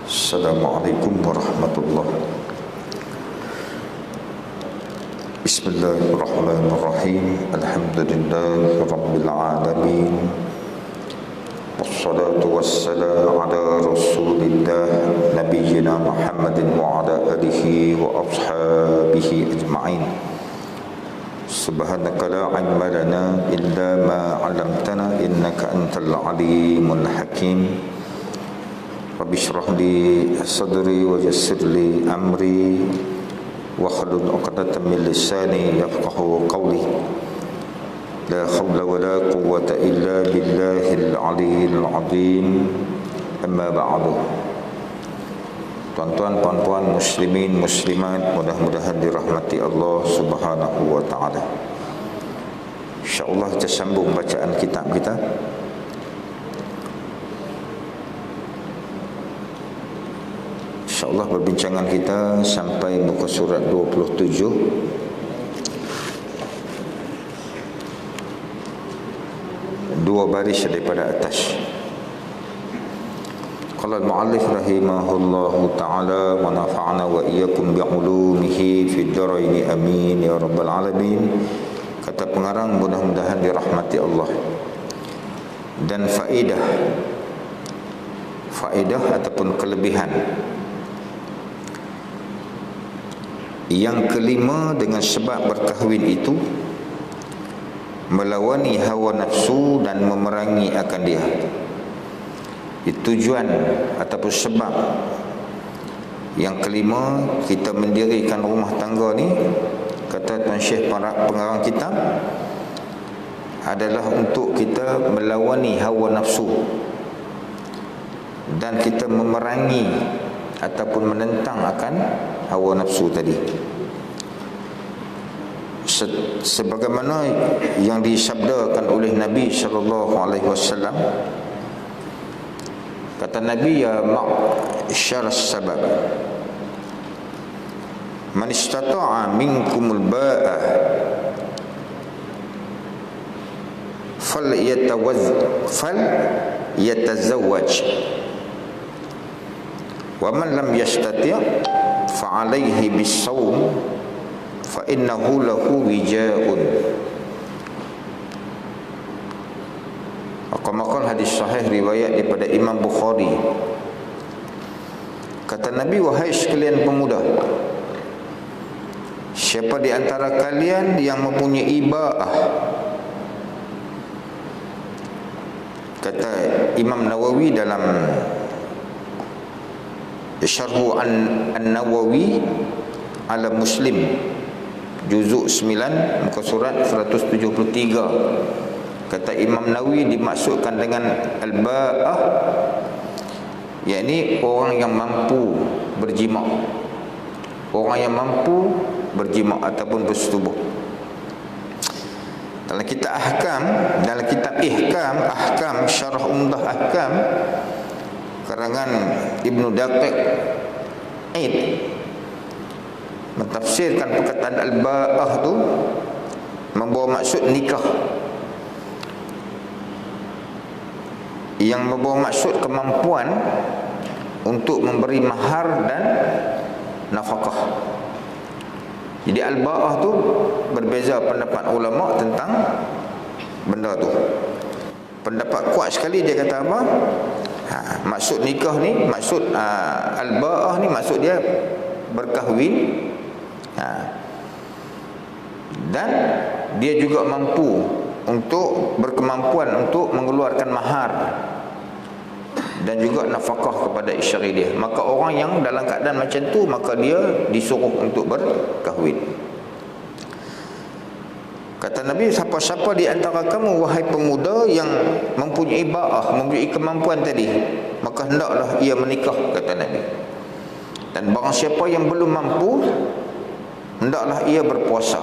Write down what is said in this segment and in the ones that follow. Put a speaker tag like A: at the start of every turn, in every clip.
A: Assalamualaikum warahmatullahi. Bismillahirrahmanirrahim. Alhamdulillahirabbil alamin. Wassalatu wassalamu ala Rasulillah nabiyyina Muhammadin wa ala alihi wa ashabihi ajma'in. Subhanaka la ilma lana illa ma 'allamtana innaka antal alimul hakim. Rabbi shrah li sadri wa yassir li amri wahlul 'uqdatam min lisani yafqahu qawli. La haula wa la quwwata illa billahil 'aliyyil 'azim. Amma ba'du. Tuan-tuan, puan-puan, muslimin, muslimat, mudah-mudahan dirahmati Allah Subhanahu wa taala. Insya-Allah kita sambung bacaan kitab kita. InsyaAllah perbincangan kita sampai muka surat 27. Dua baris daripada atas. Qala al-mu'allif rahimahullahu ta'ala wa nafa'ana wa iyyakum bi'ulumihi fid dharain amin ya rabbal alamin. Kata pengarang, mudah-mudahan dirahmati Allah. Dan faedah ataupun kelebihan yang kelima, dengan sebab berkahwin itu melawani hawa nafsu dan memerangi akan dia. Tujuan ataupun sebab yang kelima kita mendirikan rumah tangga ni, kata Tuan Syekh pengarang kitab, adalah untuk kita melawani hawa nafsu dan kita memerangi ataupun menentang akan hawa nafsu tadi. Sebagaimana yang disabdakan oleh Nabi sallallahu alaihi wasallam, kata Nabi, ya ma'syar as-sabab man istata'a minkumul ba'ah falyatazawwaj wa man lam yastati' fa alayhi bis-sawm fa innahu lahu wija'un. Maqal hadis sahih riwayat daripada Imam Bukhari. Kata Nabi, wahai sekalian pemuda, siapa di antara kalian yang mempunyai ba'ah, kata Imam Nawawi dalam Syarhu An-Nawawi ala Muslim juzuk 9 muka surat 173, kata Imam Nawawi dimaksudkan dengan al-ba'ah yakni orang yang mampu berjima', orang yang mampu berjima' ataupun bersetubuh. Dalam kitab ahkam, dalam kitab ahkam syarah umdah ahkam karangan Ibnu Daqiq Aid mentafsirkan perkataan al-ba'ah tu membawa maksud nikah, yang membawa maksud kemampuan untuk memberi mahar dan nafkah. Jadi al-ba'ah tu berbeza pendapat ulama tentang benda tu. Pendapat kuat sekali dia kata apa? Maksud nikah ni, maksud al-ba'ah ni, maksud dia berkahwin, dan dia juga mampu untuk berkemampuan untuk mengeluarkan mahar dan juga nafkah kepada isteri dia. Maka orang yang dalam keadaan macam tu, maka dia disuruh untuk berkahwin. Kata Nabi, siapa-siapa di antara kamu wahai pemuda yang mempunyai ba'ah, mempunyai kemampuan tadi, maka hendaklah ia menikah, kata Nabi. Dan barang siapa yang belum mampu, hendaklah ia berpuasa.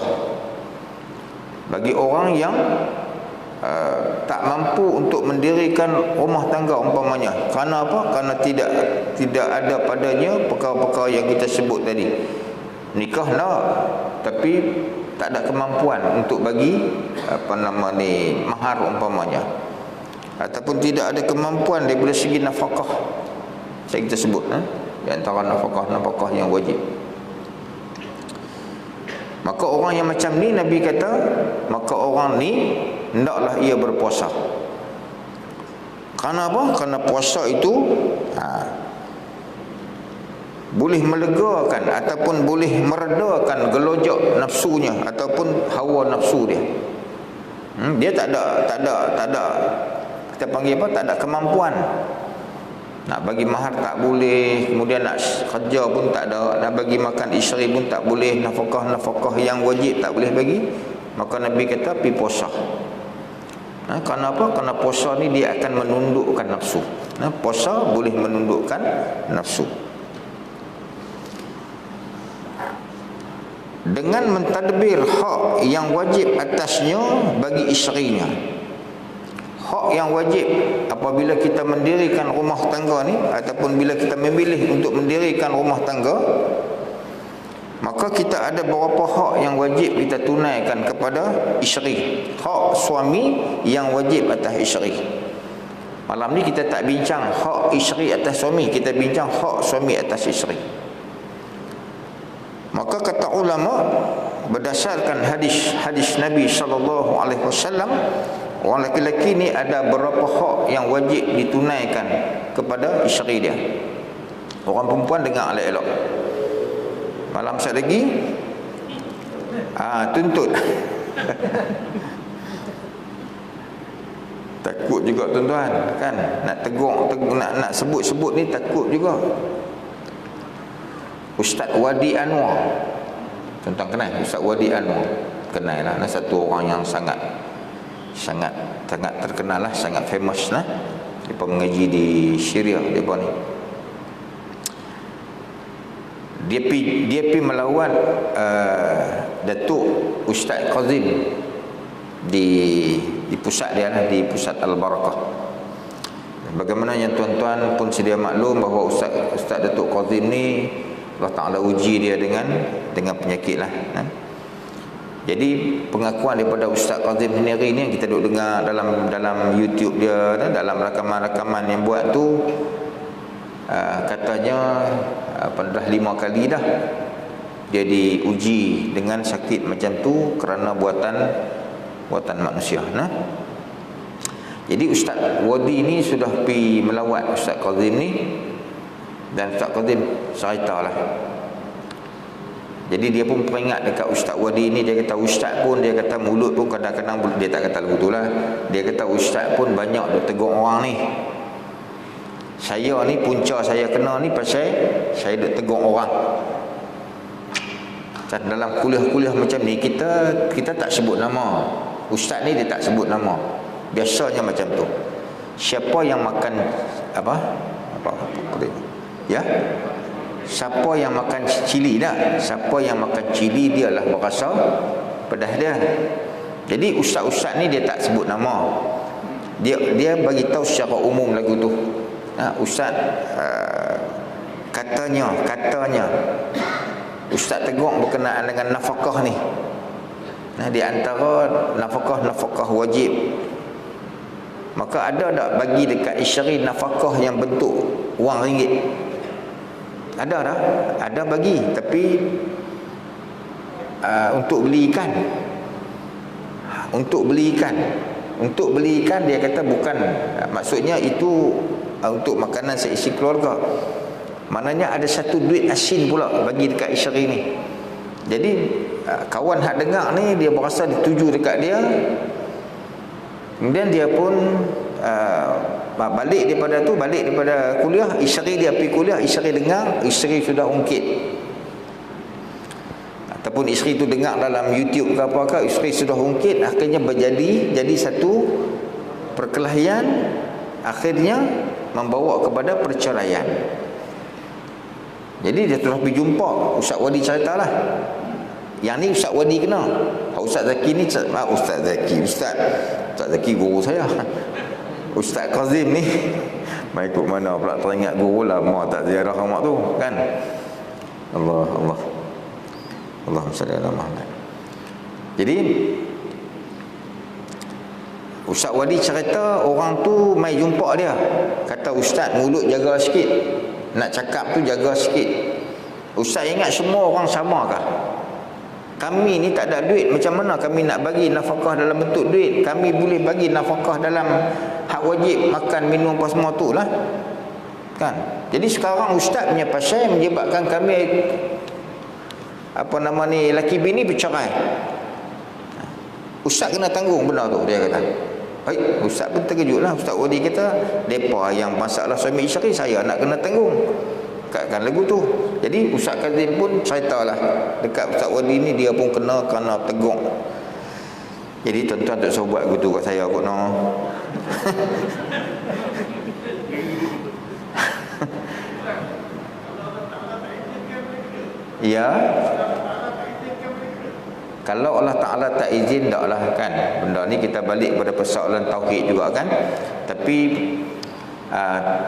A: Bagi orang yang tak mampu untuk mendirikan rumah tangga umpamanya, kerana apa? Kerana tidak ada padanya perkara-perkara yang kita sebut tadi. Nikah nak, tapi tak ada kemampuan untuk bagi mahar umpamanya, ataupun tidak ada kemampuan daripada segi nafkah, Saya kita sebut di antara nafkah yang wajib. Maka orang yang macam ni Nabi kata, maka orang ni hendaklah ia berpuasa. Kerana apa? Kerana puasa itu boleh melegakan ataupun boleh meredakan gelojak nafsunya ataupun hawa nafsu dia. Dia tak ada kita panggil apa? Tak ada kemampuan. Nak bagi mahar tak boleh, kemudian nak kerja pun tak ada, nak bagi makan isteri pun tak boleh, nafkah yang wajib tak boleh bagi. Maka Nabi kata pergi puasa. Kerana apa? Kerana puasa ni dia akan menundukkan nafsu. Puasa boleh menundukkan nafsu. Dengan mentadbir hak yang wajib atasnya bagi isterinya. Hak yang wajib apabila kita mendirikan rumah tangga ni, ataupun bila kita memilih untuk mendirikan rumah tangga, maka kita ada beberapa hak yang wajib kita tunaikan kepada isteri. Hak suami yang wajib atas isteri. Malam ni kita tak bincang hak isteri atas suami, kita bincang hak suami atas isteri. Maka kata ulama, berdasarkan hadis Nabi SAW, orang lelaki ni ada beberapa hak yang wajib ditunaikan kepada isteri dia. Orang perempuan dengar elok-elok. Malam satu lagi tuntut. Takut juga tuan-tuan kan, nak tegur nak sebut ni takut juga. Ustaz Wadi Anwar, tuan-tuan kenal Ustaz Wadi Anwar? Kenal lah, satu orang yang sangat terkenal lah, sangat famous lah. Dia mengaji di Syria depa ni. Dia pergi melawat Datuk Ustaz Kazim di pusat dia lah, di pusat Al-Barakah. Bagaimana yang tuan-tuan pun sedia maklum bahawa Ustaz Datuk Kazim ni Allah Ta'ala uji dia dengan penyakit lah. Jadi pengakuan daripada Ustaz Kazim sendiri ni yang kita duk dengar dalam YouTube dia, dalam rakaman-rakaman yang buat tu, katanya dah 5 kali dah dia diuji dengan sakit macam tu kerana buatan manusia. Jadi Ustaz Wadi ni sudah pergi melawat Ustaz Kazim ni, dan Ustaz Kazim ceritalah. Jadi dia pun peringat dekat Ustaz Wadi ni. Dia kata Ustaz pun, dia kata mulut pun kadang-kadang, dia tak kata begitu lah, dia kata Ustaz pun banyak dia tegur orang ni. Saya ni punca saya kena ni pasal saya duk tegur orang. Dan dalam kuliah-kuliah macam ni kita tak sebut nama. Ustaz ni dia tak sebut nama. Biasanya macam tu. Siapa yang makan apa ya? Siapa yang makan cili dah, siapa yang makan cili dialah berasa pedas dia. Jadi ustaz-ustaz ni dia tak sebut nama. Dia bagi tahu secara umum lagu tu. Ustaz katanya ustaz tegur berkenaan dengan nafkah ni. Di antara nafkah wajib, maka ada tak bagi dekat isteri nafkah yang bentuk wang ringgit? Ada dah, ada bagi, tapi untuk beli ikan. Untuk beli ikan dia kata bukan, maksudnya itu untuk makanan seisi keluarga. Maknanya ada satu duit asin pula bagi dekat isteri ni. Jadi kawan hak dengar ni dia berasa dituju dekat dia. Kemudian dia pun balik daripada kuliah, isteri dia pergi kuliah, isteri dengar, isteri sudah ungkit. Ataupun isteri tu dengar dalam YouTube ke apa, isteri sudah ungkit, akhirnya jadi satu perkelahian, akhirnya membawa kepada perceraian. Jadi dia terus pergi jumpa Ustaz Wadi, ceritalah. Yang ni Ustaz Wadi kena. Ustaz Zaki ni Ustaz Zaki guru saya. Ustaz Kazim ni mai ikut mana pula teringat guru lama tak ziarah mak tu kan. Allahumma salli ala Muhammad. Jadi Ustaz Wadi cerita orang tu mai jumpa dia. Kata Ustaz, mulut jaga sikit. Nak cakap tu jaga sikit. Ustaz ingat semua orang samakah? Kami ni tak ada duit, macam mana kami nak bagi nafkah dalam bentuk duit? Kami boleh bagi nafkah dalam hak wajib, makan, minum apa semua tu lah. Kan? Jadi sekarang ustaz punya pasal menyebabkan kami laki bini bercerai. Ustaz kena tanggung benda tu, dia kata. Baik, ustaz pun terkejutlah. Ustaz Wadi kata, depa yang masalah suami isteri saya nak kena tanggung. Katkan lagu tu. Jadi Ustaz Kazim pun ceritalah dekat Ustaz Wadi ni, dia pun kena tegung. Jadi tuan-tuan tak usah buat gitu kat saya kot no. Ya. Kalau Allah Ta'ala tak izin, taklah kan. Benda ni kita balik pada persoalan tauhid juga kan. Tapi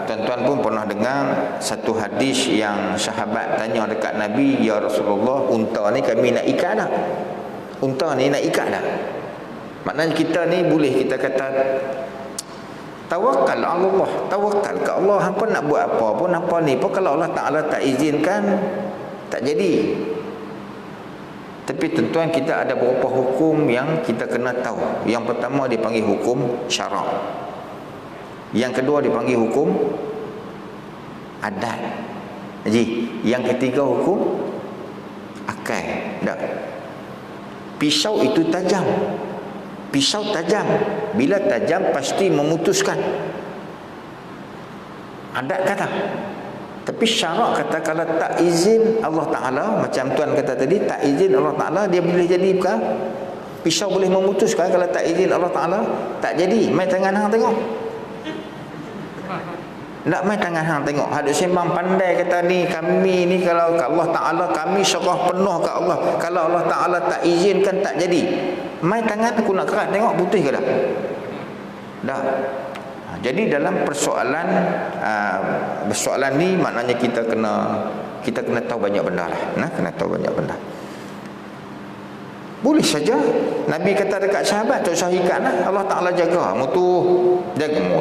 A: tuan-tuan pun pernah dengar satu hadis yang sahabat tanya dekat Nabi, ya Rasulullah, unta ni kami nak ikat dah. Unta ni nak ikat dah. Maknanya kita ni boleh kita kata tawakal Allah, tawakal ke Allah. Hampa nak buat apa pun, hampa ni pun kalau Allah Ta'ala tak izinkan, tak jadi. Tapi tuan-tuan, kita ada beberapa hukum yang kita kena tahu. Yang pertama dipanggil hukum syarak. Yang kedua dipanggil hukum adat. Jadi, yang ketiga hukum akal. Tak. Pisau itu tajam. Pisau tajam. Bila tajam pasti memutuskan. Adat kata. Tapi syarak kata kalau tak izin Allah Ta'ala, macam tuan kata tadi, tak izin Allah Ta'ala, dia boleh jadi bukan? Pisau boleh memutuskan. Kalau tak izin Allah Ta'ala, tak jadi. Main tangan hang tengok. Tak main tangan hang tengok. Hadut sembang pandai kata ni, kami ni kalau Allah Ta'ala, kami syarah penuh ke Allah. Kalau Allah Ta'ala tak izinkan, tak jadi. Main tangan aku nak kerat tengok, putih ke tak? Tak. Jadi dalam persoalan ni maknanya kita kena tahu banyak benda lah. Kena tahu banyak benda. Boleh saja Nabi kata dekat sahabat, tak usah ikat lah. Allah Ta'ala jaga mutu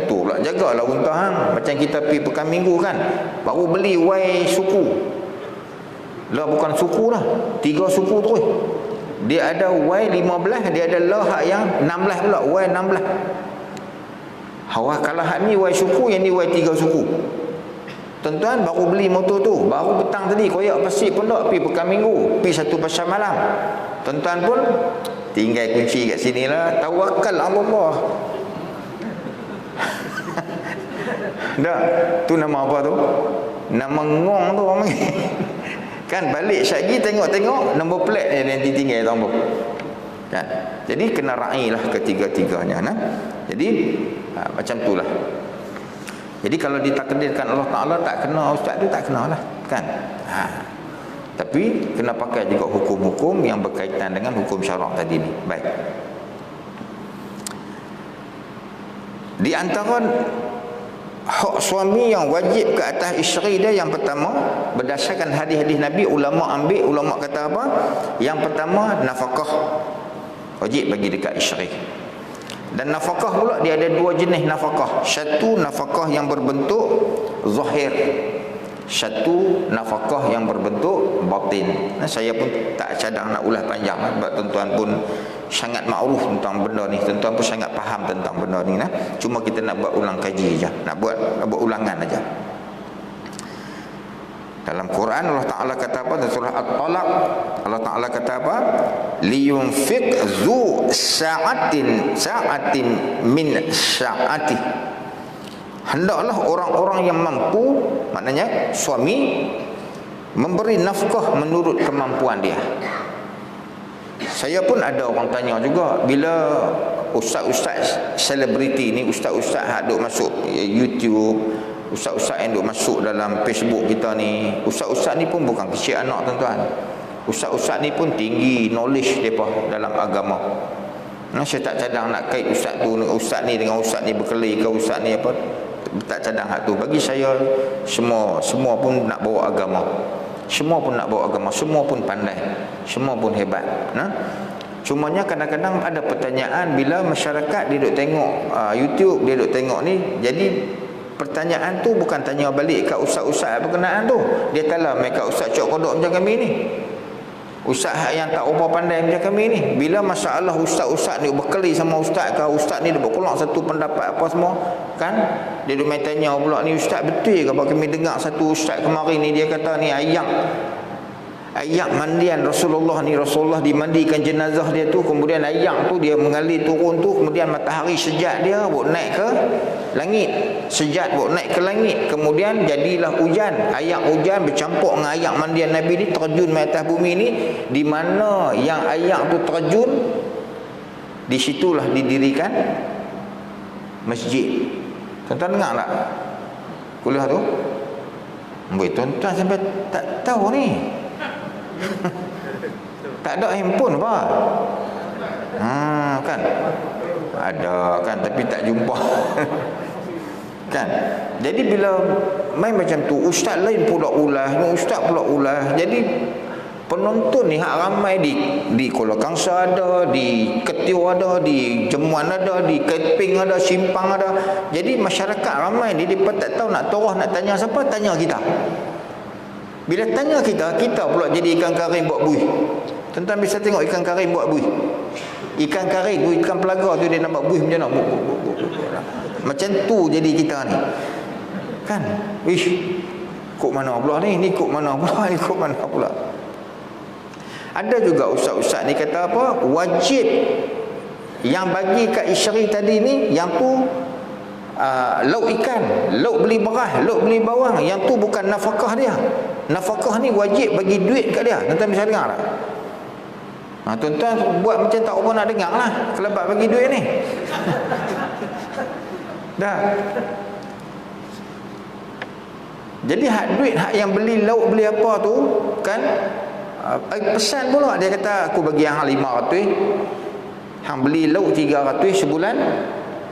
A: pula, jagalah unta hang. Macam kita pergi pekan minggu kan, baru beli wai suku lah, bukan suku lah, 3 suku terus. Dia ada wai 15, dia ada lah yang 16 pula, wai 16. Hawa kalah hak ni wai suku, yang ni wai 3 suku. Tuan-tuan baru beli motor tu, baru petang tadi koyak pasir pondok, pergi pekan minggu, pergi satu pasar malam. Tuan-tuan pun tinggal kunci kat sini lah, tawakal Allah. Dah, tu nama apa tu? Nama ngong tu orang panggil. Kan balik syagi tengok-tengok nombor plate ni yang ditinggal tombol. Kan? Jadi kena railah ketiga-tiganya. Jadi macam itulah. Jadi kalau ditakdirkan Allah Ta'ala tak kena ustaz tu, tak kena lah kan. Tapi kena pakai juga hukum-hukum yang berkaitan dengan hukum syarak tadi ni. Baik. Di antara hak suami yang wajib ke atas isteri dia, yang pertama berdasarkan hadis-hadis Nabi, ulama kata apa? Yang pertama nafkah wajib bagi dekat isteri. Dan nafkah pula dia ada 2 jenis nafkah. Satu nafkah yang berbentuk zahir, satu nafkah yang berbentuk batin. Saya pun tak cadang nak ulas panjang sebab tuan-tuan pun sangat makruf tentang benda ni, tuan-tuan pun sangat faham tentang benda ni. Cuma kita nak buat ulang kaji aja, nak buat ulangan aja. Dalam Quran Allah Ta'ala kata apa? Dalam surah At-Talaq Allah Ta'ala kata apa? Liyunfiq zu sa'atin min sa'ati. Hendaklah orang-orang yang mampu, maknanya suami, memberi nafkah menurut kemampuan dia. Saya pun ada orang tanya juga, bila ustaz-ustaz selebriti ni, ustaz-ustaz yang duk masuk YouTube, ustaz-ustaz yang duk masuk dalam Facebook kita ni, ustaz-ustaz ni pun bukan kecil anak tuan-tuan. Ustaz-ustaz ni pun tinggi knowledge mereka dalam agama. Saya tak cadang nak kait ustaz tu, ustaz ni dengan ustaz ni berkelahi ke, ustaz ni apa, tak cadang hak tu. Bagi saya semua pun nak bawa agama. Semua pun nak bawa agama, semua pun pandai, semua pun hebat. Cumanya kadang-kadang ada pertanyaan bila masyarakat dia duk tengok YouTube, dia duk tengok ni, jadi pertanyaan tu bukan tanya balik kat ustaz-ustaz berkenaan tu. Dia kata mereka ustaz cok kodok macam kami ni, ustaz yang tak apa pandai macam kami ni. Bila masalah ustaz-ustaz ni berkeli sama ustaz ke, ustaz ni dia berkeluar satu pendapat apa semua kan, dia duk main tanya pula ni ustaz betul ke apa kami dengar satu ustaz kemarin ni dia kata ni ayat mandian Rasulullah ni, Rasulullah dimandikan jenazah dia tu, kemudian ayat tu dia mengalir turun tu, kemudian matahari sejat dia buat naik ke langit, sejat buat naik ke langit, kemudian jadilah hujan. Ayat hujan bercampur dengan ayat mandian Nabi ni terjun di atas bumi ni. Di mana yang ayat tu terjun, di situlah didirikan masjid. Tuan-tuan dengar tak kuliah tu? Tuan-tuan sampai tak tahu ni. Tak ada handphone apa? Kan ada kan, tapi tak jumpa. Kan. Jadi bila main macam tu, ustaz lain pula ulah, ustaz pula ulah. Jadi penonton ni hak ramai di Kuala Kangsar ada, di Ketio ada, di Jemuan ada, di Keping ada, Simpang ada. Jadi masyarakat ramai ni dia tak tahu nak toroh nak tanya siapa, tanya kita. Bila tanya kita, kita pula jadi ikan karing buat buih. Tuan-tuan bisa tengok ikan karing buat buih. Ikan karing tu, ikan pelaga tu dia nak buat buih macam mana? Macam tu jadi kita ni. Kan? Ish, kok mana pula ni? Ni kok mana pula? Ni kok mana pula? Ada juga ustaz-ustaz ni kata apa? Wajib yang bagi kat isteri tadi ni, yang tu lauk ikan, lauk beli beras, lauk beli bawang, yang tu bukan nafkah dia. Nafkah ni wajib bagi duit kat dia. Tuan-tuan bisa dengar tak? Tuan-tuan buat macam tak apa nak dengar lah, kelebat bagi duit ni. Dah. Jadi hak duit, hak yang beli lauk beli apa tu kan, pesan pula dia kata aku bagi hang 500, hang beli lauk 300 sebulan.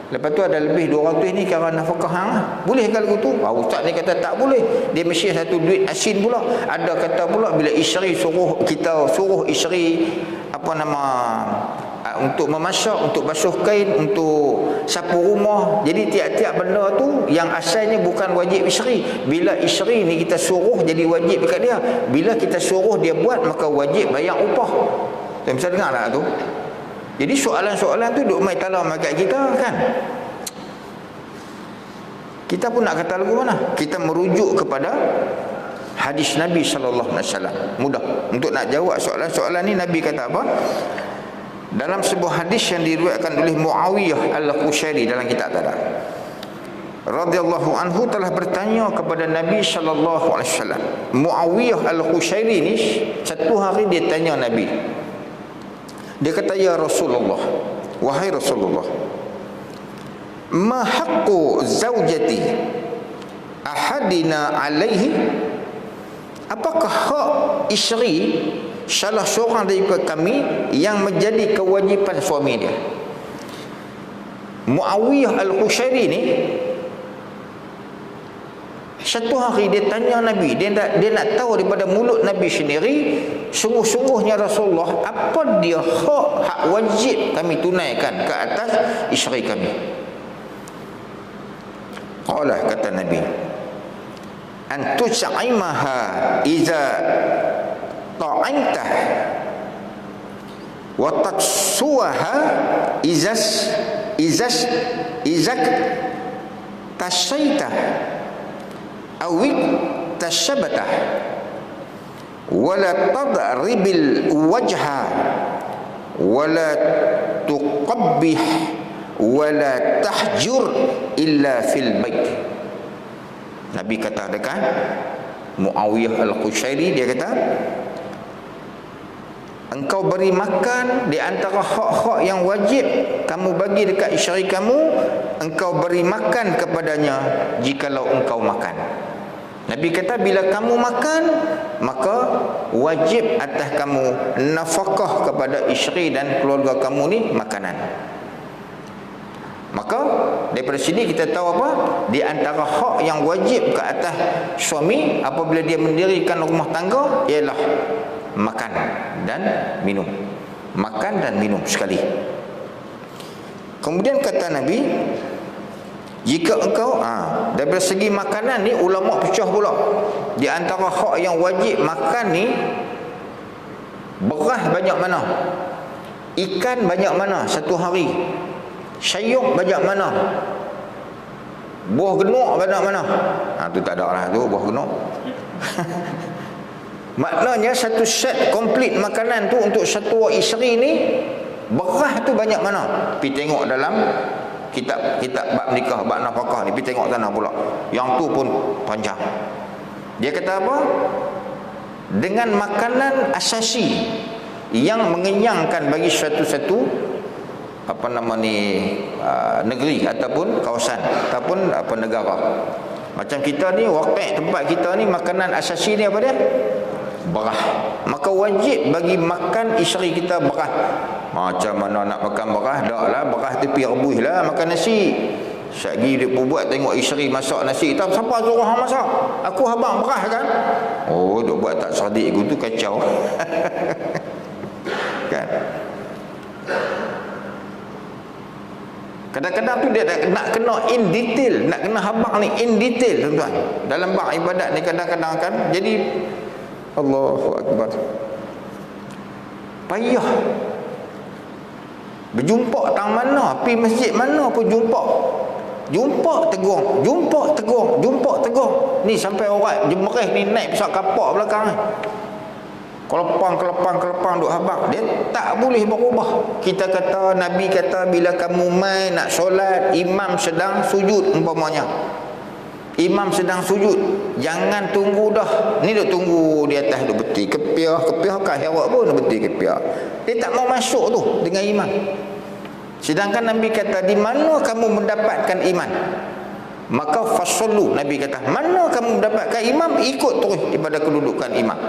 A: Lepas tu ada lebih 200 ni kira nafkah hang lah. Boleh ke lagu tu? Ustaz ni kata tak boleh. Dia mesti satu duit asin pula. Ada kata pula bila isteri suruh isteri untuk memasak, untuk basuh kain, untuk sapu rumah. Jadi tiap-tiap benda tu yang asalnya bukan wajib isteri. Bila isteri ni kita suruh jadi wajib dekat dia. Bila kita suruh dia buat maka wajib bayar upah. Tuan bisa dengar tak tu? Jadi soalan-soalan tu duk mai talam kat kita kan. Kita pun nak kata lagu mana? Kita merujuk kepada hadis Nabi sallallahu alaihi wasallam. Mudah untuk nak jawab soalan-soalan ni. Nabi kata apa? Dalam sebuah hadis yang diriwayatkan oleh Muawiyah Al-Qushairi dalam kitab tadi, radhiyallahu anhu telah bertanya kepada Nabi sallallahu alaihi wasallam. Muawiyah Al-Qushairi ni satu hari dia tanya Nabi. Dia kata, ya Rasulullah, wahai Rasulullah, ma haqqu zaujati ahadina alaihi, apakah hak isteri salah seorang daripada kami yang menjadi kewajipan suami dia? Muawiyah Al-Qushairi ni satu hari dia tanya Nabi, dia nak tahu daripada mulut Nabi sendiri, sungguh-sungguhnya Rasulullah, apa dia hak wajib kami tunaikan ke atas isteri kami. Qala, kata Nabi, an tus'imaha iza ta'anta wa tatsuha izak tasaita awik tashabata wala tadribil wajha wala tuqabbih wala tahjur illa fil bait. Nabi kata dekat Muawiyah Al-Qushairi, dia kata, engkau beri makan di antara hak-hak yang wajib kamu bagi dekat isteri kamu, engkau beri makan kepadanya jikalau engkau makan. Nabi kata bila kamu makan, maka wajib atas kamu nafkah kepada isteri dan keluarga kamu ni makanan. Maka daripada sini kita tahu apa? Di antara hak yang wajib ke atas suami apabila dia mendirikan rumah tangga ialah makan dan minum. Makan dan minum sekali. Kemudian kata Nabi, Jika engkau dari segi makanan ni ulama pecah pula. Di antara hak yang wajib makan ni, beras banyak mana, ikan banyak mana satu hari, sayur banyak mana, buah genuk banyak mana. Tu tak ada lah tu buah genuk. Maknanya satu set komplit makanan tu untuk satu isteri ni, beras tu banyak mana. Pergi tengok dalam kitab bab nikah, bab nafkah ni, pergi tengok sana pula. Yang tu pun panjang. Dia kata apa? Dengan makanan asasi yang mengenyangkan bagi satu-satu negeri ataupun kawasan ataupun negara. Macam kita ni, waktu tempat kita ni, makanan asasi ni apa dia? Beras. Maka wajib bagi makan isteri kita beras. Macam mana nak makan beras? Tak lah, beras tu pergi rebus lah makan nasi. Syagi dia pun buat, tengok isteri masak nasi, tak siapa suruh hang masak? Aku abang beras kan? Oh, duk buat tak cerdik aku tu kacau. Kan? Kadang-kadang tu dia nak kena in detail, nak kena habaq ni in detail, tuan-tuan. Dalam bab ibadat ni kadang-kadang kan, jadi Allahu Akbar, payah. Berjumpa tang mana, pergi masjid mana pun jumpa tegur, jumpa tegur. Ni sampai orang jemerih ni naik pesawat kapal belakang ni. Kelepang duk habaq. Dia tak boleh berubah. Kita kata, Nabi kata, bila kamu mai nak solat, imam sedang sujud umpamanya. Imam sedang sujud, jangan tunggu dah. Ni duk tunggu di atas, duk beti kepiah kahirah pun duk beti kepiah. Dia tak mau masuk tu dengan imam. Sedangkan Nabi kata, di mana kamu mendapatkan iman? Maka fasallu, Nabi kata, mana kamu mendapatkan imam, ikut terus daripada kedudukan imam.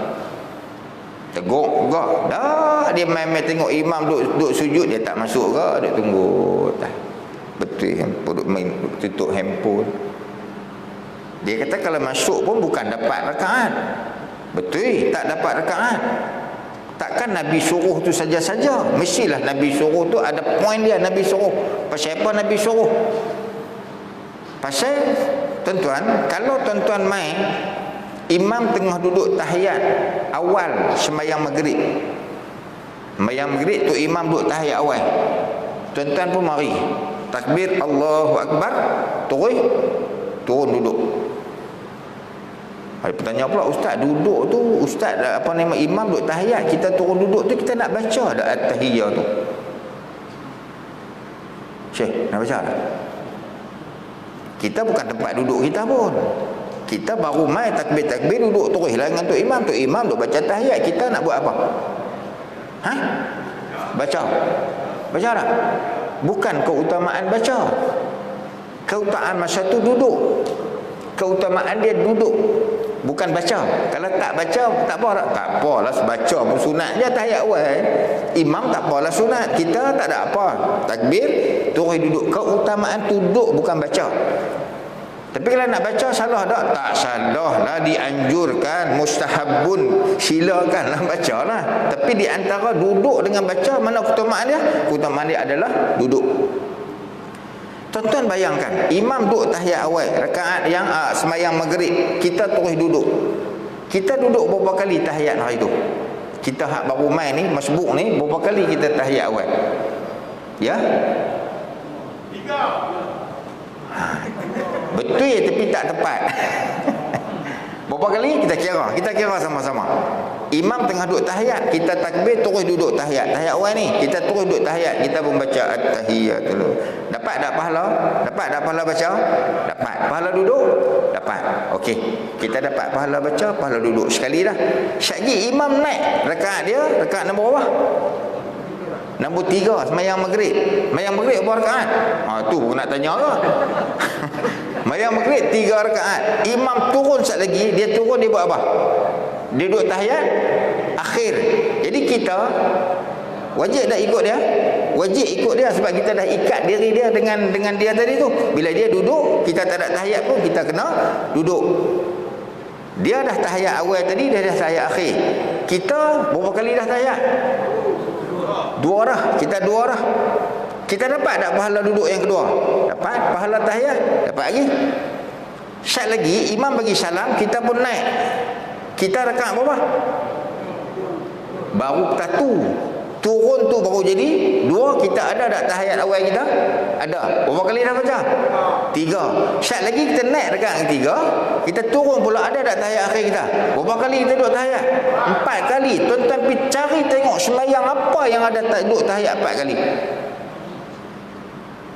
A: Tegur juga. Dah dia main-main tengok imam duduk sujud, dia tak masuk ke, dia tunggu. Betul handphone, duduk main, duduk tutup handphone. Dia kata kalau masuk pun bukan dapat rakaat. Betul, tak dapat rakaat. Takkan Nabi suruh tu saja-saja. Mestilah Nabi suruh tu ada poin dia. Nabi suruh. Pasal apa Nabi suruh? Pasal, tuan-tuan, kalau tuan-tuan main, imam tengah duduk tahiyat awal sembahyang maghrib. Sembahyang maghrib tu imam duduk tahiyat awal. Tuan-tuan pun mari. Takbir Allahu Akbar, turun duduk. Ada pertanyaan pula, ustaz duduk tu, ustaz imam duduk tahiyat, kita turun duduk tu, kita nak baca dak at-tahiyah tu? Syekh, nak baca tak? Kita bukan tempat duduk kita pun. Kita baru mai takbir duduk teruslah dengan tok imam. Tok imam duk baca tahiyat, kita nak buat apa? Baca tak? Bukan keutamaan baca. Keutamaan masa tu duduk. Keutamaan dia duduk, bukan baca. Kalau tak baca tak apa tak? Tak apalah, baca pun sunat je tahiyat awal. Imam tak apalah sunat, kita tak ada apa. Takbir, terus duduk. Keutamaan duduk bukan baca. Tapi kalau nak baca salah tak? Tak salah lah, dianjurkan, mustahabun, silakanlah bacalah. Tapi di antara duduk dengan baca, mana keutamaan dia? Keutamaan dia adalah duduk. Tuan-tuan bayangkan, imam duduk tahiyat awal, rakaat yang sembahyang maghrib, kita terus duduk. Kita duduk berapa kali tahiyat hari tu? Kita hak baru main ni, masbuk ni, berapa kali kita tahiyat awal? Ya? 3. Betul ya, tapi tak tepat. Berapa kali? Kita kira sama-sama. Imam tengah duduk tahiyat, kita takbir terus duduk tahiyat. Tahiyat awal ni, kita terus duduk tahiyat, kita pun baca at-tahiyat dulu. Dapat tak pahala? Dapat tak pahala baca? Dapat. Pahala duduk? Dapat. Okey. Kita dapat pahala baca, pahala duduk sekali dah. Syakji imam naik rakaat dia, rakaat nombor berapa? Nombor 3, sembahyang maghrib. Sembahyang maghrib berapa rakaat? Tu nak tanya ke? Sembahyang maghrib 3 rakaat. Imam turun sekali lagi, dia turun dia buat apa? Dia duduk tahiyat akhir. Jadi kita wajib dah ikut dia. Wajib ikut dia sebab kita dah ikat diri dia dengan dia tadi tu. Bila dia duduk, kita tak ada tahiyat pun, kita kena duduk. Dia dah tahiyat awal tadi, dia dah tahiyat akhir. Kita berapa kali dah tahiyat? 2 arah. Kita 2 arah. Kita dapat tak pahala duduk yang kedua? Dapat. Pahala tahiyat? Dapat lagi. Sat lagi, imam bagi salam, kita pun naik. Kita rakaat berapa? Baru satu. Turun tu baru jadi dua. Kita ada tak tahiyat awal kita? Ada. Berapa kali dah baca? 3. Sat lagi kita naik rakaat ketiga, kita turun pula, ada tak tahiyat akhir kita? Berapa kali kita duduk tahiyat? 4 kali. Tuan-tuan pergi cari tengok sembahyang apa yang ada duduk tahiyat 4 kali.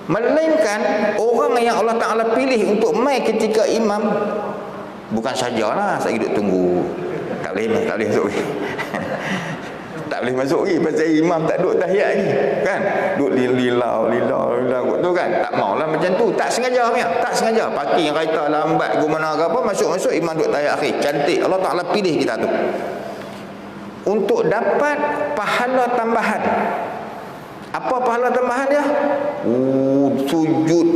A: Melainkan orang yang Allah Ta'ala pilih untuk mai ketika imam, bukan sajalah saya duduk tunggu, tak boleh masuk tak boleh masuk lagi pasal imam tak duduk tahiyat lagi kan, duduk lilau tu kan, tak maulah macam tu, tak sengaja punya, tak sengaja parking kereta lambat ke mana ke apa, masuk imam duduk tahiyat akhir. Cantik Allah Ta'ala pilih kita tu untuk dapat pahala tambahan. Apa pahala tambahan dia? Sujud.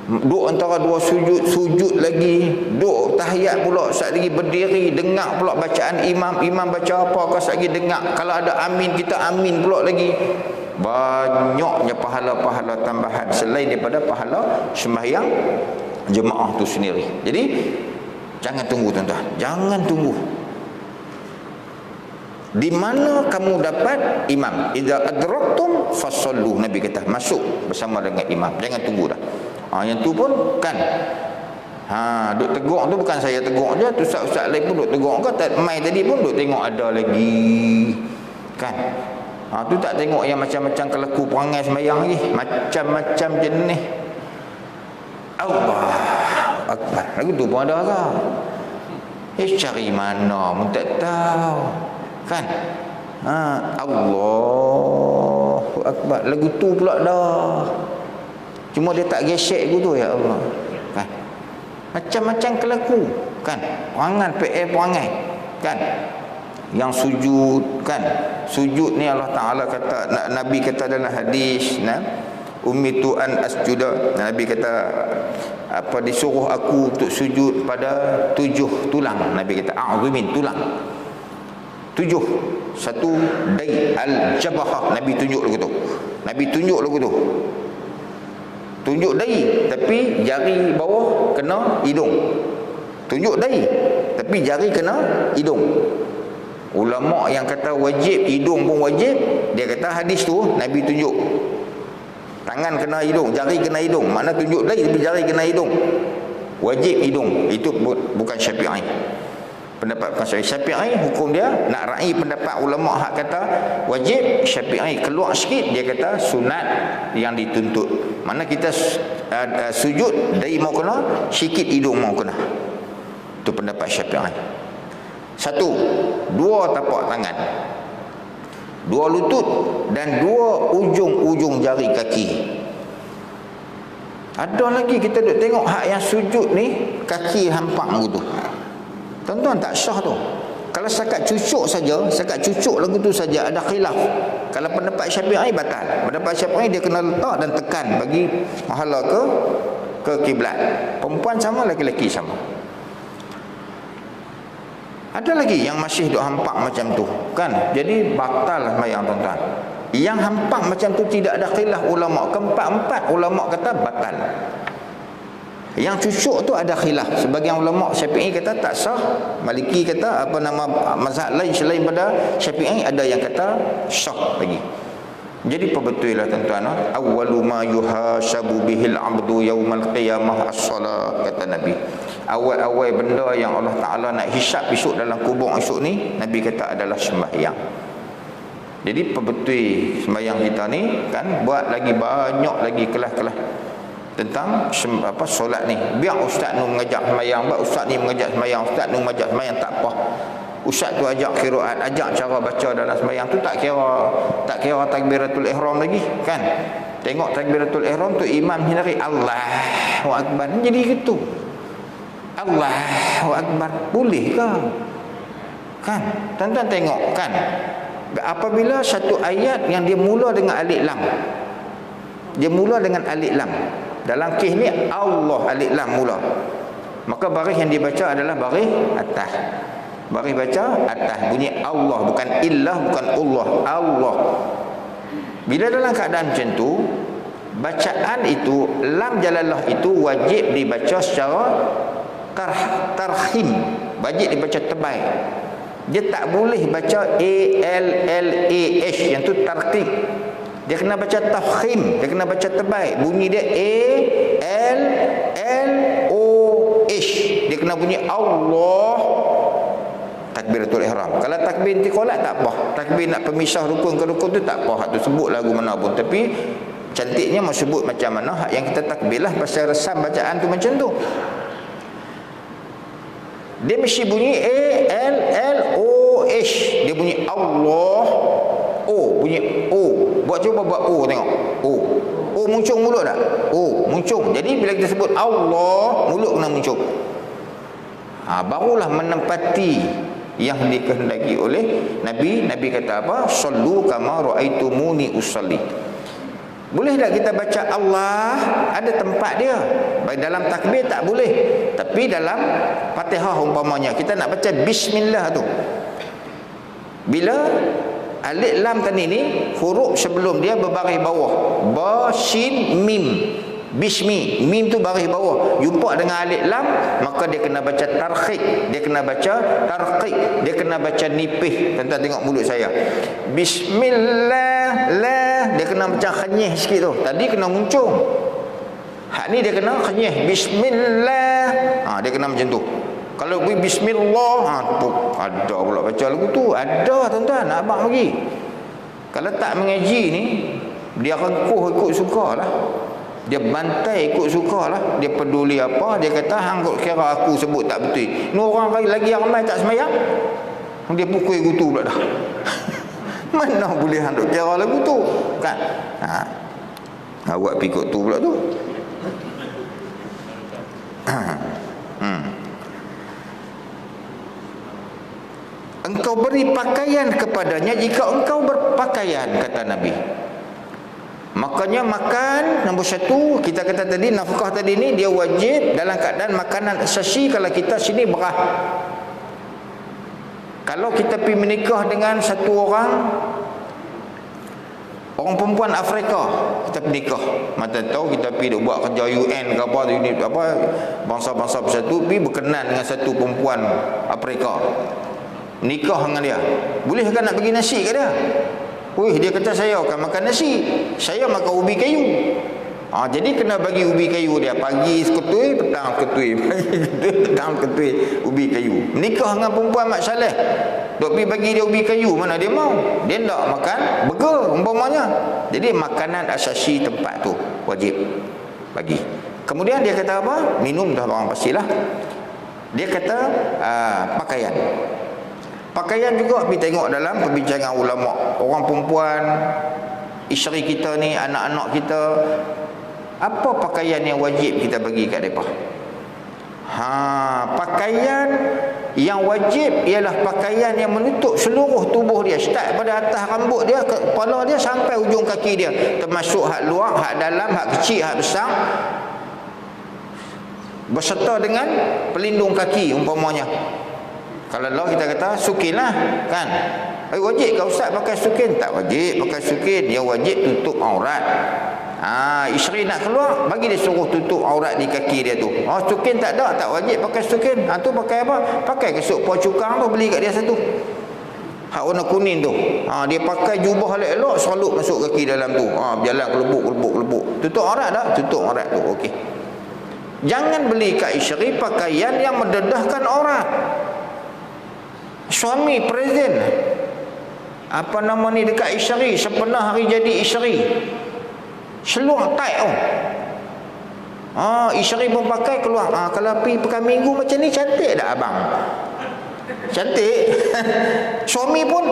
A: Duduk antara dua sujud lagi. Duduk tahiyat pula, saat lagi berdiri, dengar pula bacaan imam. Imam baca apa, kau saat lagi dengar. Kalau ada amin, kita amin pula lagi. Banyaknya pahala-pahala tambahan selain daripada pahala sembahyang jemaah tu sendiri. Jadi jangan tunggu tuan-tuan, jangan tunggu. Di mana kamu dapat imam? Idza adraktum fasallu, Nabi kata masuk bersama dengan imam, jangan tunggu dah. Yang tu pun kan duk tegur tu bukan saya tegur je, tu ustaz-ustaz lain pun duk tegur ke, mai tadi pun duk tengok ada lagi kan. Tu tak tengok yang macam-macam kelaku perangai sembahyang lagi, macam-macam jenis. Allah Akbar, lagu tu pun ada ke? Cari mana pun tak tahu kan. Allahu Akbar, lagu tu pula dah, cuma dia tak gesek tu, ya Allah kan. Macam-macam kelaku kan, perangai perangai kan, yang sujud kan. Sujud ni Allah Ta'ala kata, Nabi kata dalam hadis, umitu an asjuda, Nabi kata apa, disuruh aku untuk sujud pada 7 tulang. Nabi kata a'zimin, tulang 7. Satu dai al-jabahah, Nabi tunjuk lagu tu. Nabi tunjuk lagu tu. Tunjuk dai tapi jari bawah kena hidung. Tunjuk dai tapi jari kena hidung. Ulama yang kata wajib hidung pun wajib, dia kata hadis tu Nabi tunjuk tangan kena hidung, jari kena hidung. Makna tunjuk dai tapi jari kena hidung. Wajib hidung. Itu bukan Syafi'i. Pendapat bukan Syafi'i, hukum dia nak raih pendapat ulama hak kata wajib. Syafi'i keluar sikit, dia kata sunat yang dituntut. Mana kita sujud dari mau kena, sikit hidung mau kena. Itu pendapat Syafi'i. 1, 2 tapak tangan, 2 lutut dan 2 ujung-ujung jari kaki. Ada lagi kita duk tengok hak yang sujud ni kaki hampang gitu. Tuan-tuan tak sah tu. Kalau setakat cucuk saja, setakat cucuk lagu tu saja ada khilaf. Kalau pendapat Syafi'i batal. Pendapat Syafi'i dia kena letak dan tekan bagi pahala ke kiblat. Perempuan sama, lelaki sama. Ada lagi yang masih duk hampak macam tu kan. Jadi batal sembahyang tuan-tuan. Yang hampak macam tu tidak ada khilaf ulama. Keempat-empat ulama kata batal. Yang cucuk tu ada khilaf. Sebagian ulama Syafi'i kata tak sah, Maliki kata mazhab lain selain pada Syafi'i ada yang kata sah lagi. Jadi perbetullah tuan-tuan, awwalu ma yuhasabu bihil 'abdu yaumal qiyamah as-salat, kata Nabi. Awal-awal benda yang Allah Ta'ala nak hisap esok dalam kubur esok ni, Nabi kata adalah sembahyang. Jadi perbetul sembahyang kita ni kan, buat lagi banyak lagi kelas-kelas tentang solat ni. Biar ustaz ni mengajak sembahyang, ustaz ni mengajak sembahyang, ustaz ni mengajak sembahyang, tak apa. Ustaz tu ajak qiraat, ajak cara baca dalam sembahyang tu, tak kira takbiratul ihram lagi kan. Tengok takbiratul ihram tu imam sendiri Allahu Akbar, jadi gitu. Allahu Akbar, boleh ke? Kan? Tuan-tuan tengok kan. Apabila satu ayat yang dia mula dengan alif lam, dia mula dengan alif lam. Dalam kes ni Allah alif lam mula, maka baris yang dibaca adalah baris atas. Baris baca atas, bunyi Allah, bukan illah, bukan Allah, Allah. Bila dalam keadaan macam tu, bacaan itu lam jalalah itu wajib dibaca secara tarhim, wajib dibaca terbaik. Dia tak boleh baca ALLAH yang tu tarqib. Dia kena baca tafkhim, dia kena baca terbaik. Bunyi dia ALLOH. Dia kena bunyi Allah takbiratul ihram. Kalau takbir intiqalat tak apa. Takbir nak pemisah rukun ke rukun tu tak apa. Hak tu sebut lagu mana pun. Tapi cantiknya mau sebut macam mana hak yang kita takbirlah pasal resam bacaan tu macam tu. Dia mesti bunyi ALLOH. Dia bunyi Allah. O, bunyi O. Buat cuba buat O tengok. O. O muncung mulut tak? O muncung. Jadi bila kita sebut Allah, mulut kena muncung. Barulah menempati yang dikehendaki oleh Nabi. Nabi kata apa? Sallu kama raaitumuni usalli. Boleh tak kita baca Allah? Ada tempat dia. Dalam takbir tak boleh. Tapi dalam Fatihah umpamanya kita nak baca bismillah tu. Bila alif lam tadi ni huruf sebelum dia berbaris bawah. Ba, shin, mim. Bismi, mim tu baris bawah. Jumpa dengan alif lam, maka dia kena baca tarqiq, dia kena baca tarqiq, dia kena baca nipih. Tuan-tuan tengok mulut saya. Bismillah, la, dia kena macam kenyih sikit tu. Tadi kena muncung. Hak ni dia kena kenyih. Bismillah. Dia kena macam tu. Kalau pergi bismillah, ada pula baca lagu tu. Ada tuan-tuan, abang bagi. Kalau tak mengaji ni, dia rengkuh ikut sukalah. Dia bantai ikut sukalah. Dia peduli apa? Dia kata hang kira aku sebut tak betul. Ni orang lagi yang ramai tak semayang. Dia pukul gutu pula dah. Mana boleh hang kira lagu tu? Kan? Awak pikut tu pula tu. Engkau beri pakaian kepadanya jika engkau berpakaian, kata Nabi. Makanya makan, nombor satu, kita kata tadi nafkah tadi ni dia wajib dalam keadaan makanan asasi. Kalau kita sini berah, kalau kita pergi menikah dengan satu orang perempuan Afrika, kita pergi nikah, mata tahu kita pergi buat kerja UN ke apa, unit apa, bangsa-bangsa bersatu, pergi berkenan dengan satu perempuan Afrika, nikah dengan dia. Boleh kan nak bagi nasi ke dia? Dia kata saya akan makan nasi, saya makan ubi kayu. Jadi kena bagi ubi kayu dia. Pagi seketui, petang seketui, petang seketui ubi kayu. Menikah dengan perempuan Mak Saleh, dok pergi bagi dia ubi kayu, mana dia mau? Dia tak makan burger umpamanya. Jadi makanan asasi tempat tu wajib bagi. Kemudian dia kata apa? Minum dah orang pastilah. Dia kata pakaian. Pakaian juga pergi tengok dalam perbincangan ulama. Orang perempuan, isteri kita ni, anak-anak kita, apa pakaian yang wajib kita bagi kat mereka? Pakaian yang wajib ialah pakaian yang menutup seluruh tubuh dia, start pada atas rambut dia, kepala dia sampai ujung kaki dia, termasuk hak luar, hak dalam, hak kecil, hak besar, berserta dengan pelindung kaki umpamanya. Kalau lah kita kata sukin lah kan, wajib ke ustaz pakai sukin? Tak wajib pakai sukin. Yang wajib tutup aurat. Isteri nak keluar, bagi dia suruh tutup aurat di kaki dia tu. Sukin tak ada, tak wajib pakai sukin. Tu pakai apa? Pakai kesuk puan cukang tu, beli kat dia satu, hak warna kuning tu. Dia pakai jubah elok-elok, salut masuk kaki dalam tu. Berjalan kelebuk. Tutup aurat dah, tutup aurat tu. Okey. Jangan beli kat isteri pakaian yang mendedahkan aurat. Suami present apa nama ni dekat isteri, sepenuh hari jadi isteri, seluar tight isteri pun pakai keluar. Kalau pergi pekan minggu macam ni, cantik tak abang? Cantik. Suami pun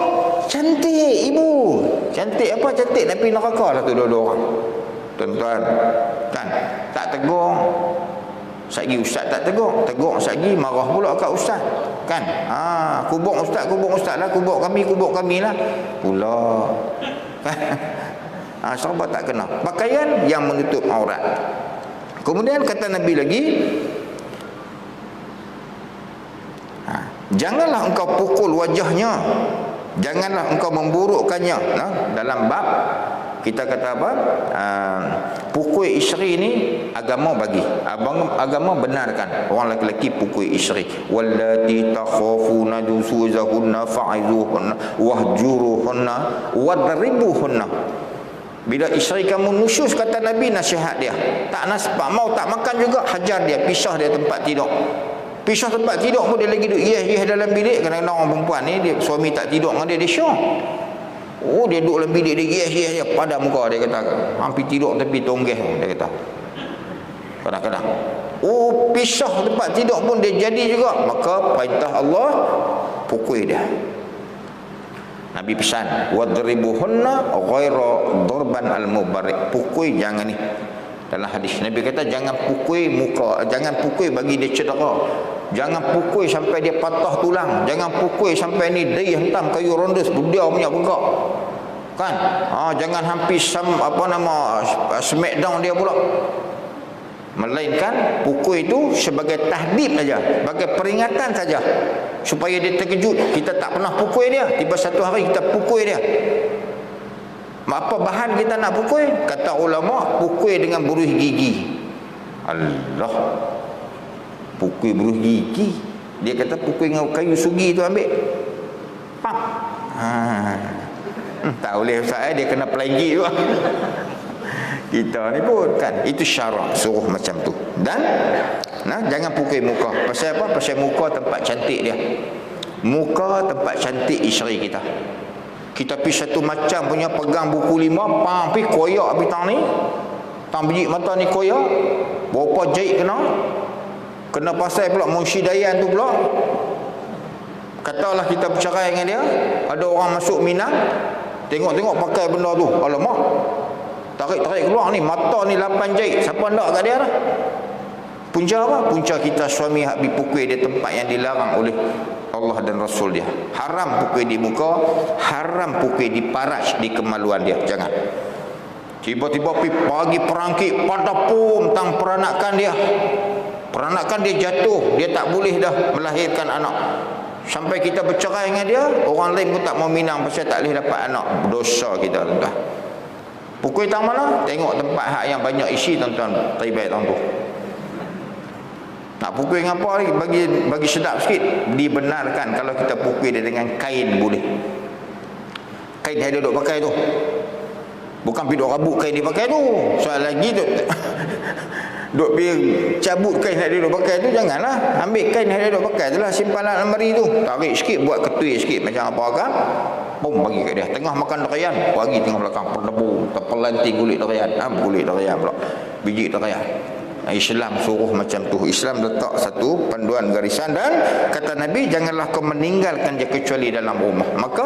A: cantik, ibu cantik. Apa cantik? Nak pergi neraka lah tu dua-dua orang. Tuan-tuan kan, tak tegur satgi ustaz, tak tegur satgi marah pula kat ustaz kan. Kubur ustaz lah, kubur kami lah pula. Sahabat tak kena pakaian yang menutup aurat. Kemudian kata Nabi lagi, janganlah engkau pukul wajahnya, janganlah engkau memburukkannya. Dalam bab kita kata apa, Pukul isteri ni agama bagi, agama benarkan orang lelaki pukul isteri. Wallati takhafuna nusuzahunna fa'izuhunna wahjuruhunna wadribuhunna. Bila isteri kamu nusyus, kata Nabi, nasihat dia, tak mau tak makan juga, hajar dia, pisah dia tempat tidur. Pisah tempat tidur pun dia lagi duduk yes dalam bilik. Kadang-kadang orang perempuan ni, dia suami tak tidur dengan dia syok. Oh, dia duduk dalam bilik dia yes dia padam muka, dia kata hampir tidur tepi tonggeh, dia kata kadang-kadang. Oh, pisah tempat tidur pun dia jadi juga. Maka perintah Allah, pukul dia. Nabi pesan, wadribuhunna ghaira darban al-mubarrik. Pukul jangan ni. Dalam hadis Nabi kata jangan pukul muka, jangan pukul bagi dia cedera, jangan pukul sampai dia patah tulang, jangan pukul sampai ni dia hentam kayu ronda dia punya bengkak kan. Jangan hampir smackdown dia pula. Melainkan pukul itu sebagai tahdib saja, sebagai peringatan saja, supaya dia terkejut. Kita tak pernah pukul dia, tiba satu hari kita pukul dia. Apa bahan kita nak pukul? Kata ulama, pukul dengan buruh gigi. Allah, pukul buruh gigi. Dia kata pukul dengan kayu sugi tu, ambil pam. Tak boleh Ustaz, dia kena pelagi tu. Kita ni pun kan, itu syarak suruh macam tu. Dan jangan pukul muka. Pasal apa? Pasal muka tempat cantik dia. Muka tempat cantik isteri kita. Kita pergi satu macam punya pegang buku 5, pang pergi koyak bintang ni, tang biji mata ni koyak, berapa jahit kena pasal pula Munshi Dayan tu pula. Katalah kita bercerai dengan dia, ada orang masuk Minang, tengok-tengok pakai benda tu, alamak, tarik-tarik keluar ni, mata ni 8 jahit. Siapa nak kat dia dah? Punca apa? Punca kita suami hak dipukul di tempat yang dilarang oleh Allah dan Rasul dia. Haram pukul di muka, haram pukul di paraj, di kemaluan dia. Jangan. Tiba-tiba pagi perangkit pada pum tang peranakan dia. Peranakan dia jatuh, dia tak boleh dah melahirkan anak. Sampai kita bercerai dengan dia, orang lain pun tak mau minang pasal tak boleh dapat anak. Dosa kita, tuan-tuan. Pukul tang mana? Tengok tempat hak yang banyak isi, tuan-tuan. Terbaik tang tu. Nak pukul dengan apa lagi? Bagi sedap sikit. Dibenarkan kalau kita pukul dia dengan kain, boleh. Kain yang dia duduk pakai tu. Bukan pergi duduk rabut kain dia pakai tu. Soal lagi tu duduk pergi cabut kain yang dia duduk pakai tu, janganlah. Ambil kain yang dia duduk pakai tu lah, simpan dalam lemari tu. Tarik sikit, buat ketui sikit macam apa kan. Pum, bagi kat dia. Tengah makan durian, bagi tengah belakang. Perdebu, terpelanting kulit durian. Kulit durian pula. Biji durian. Islam suruh macam tu. Islam letak satu panduan garisan. Dan kata Nabi, janganlah kau meninggalkan dia kecuali dalam rumah. Maka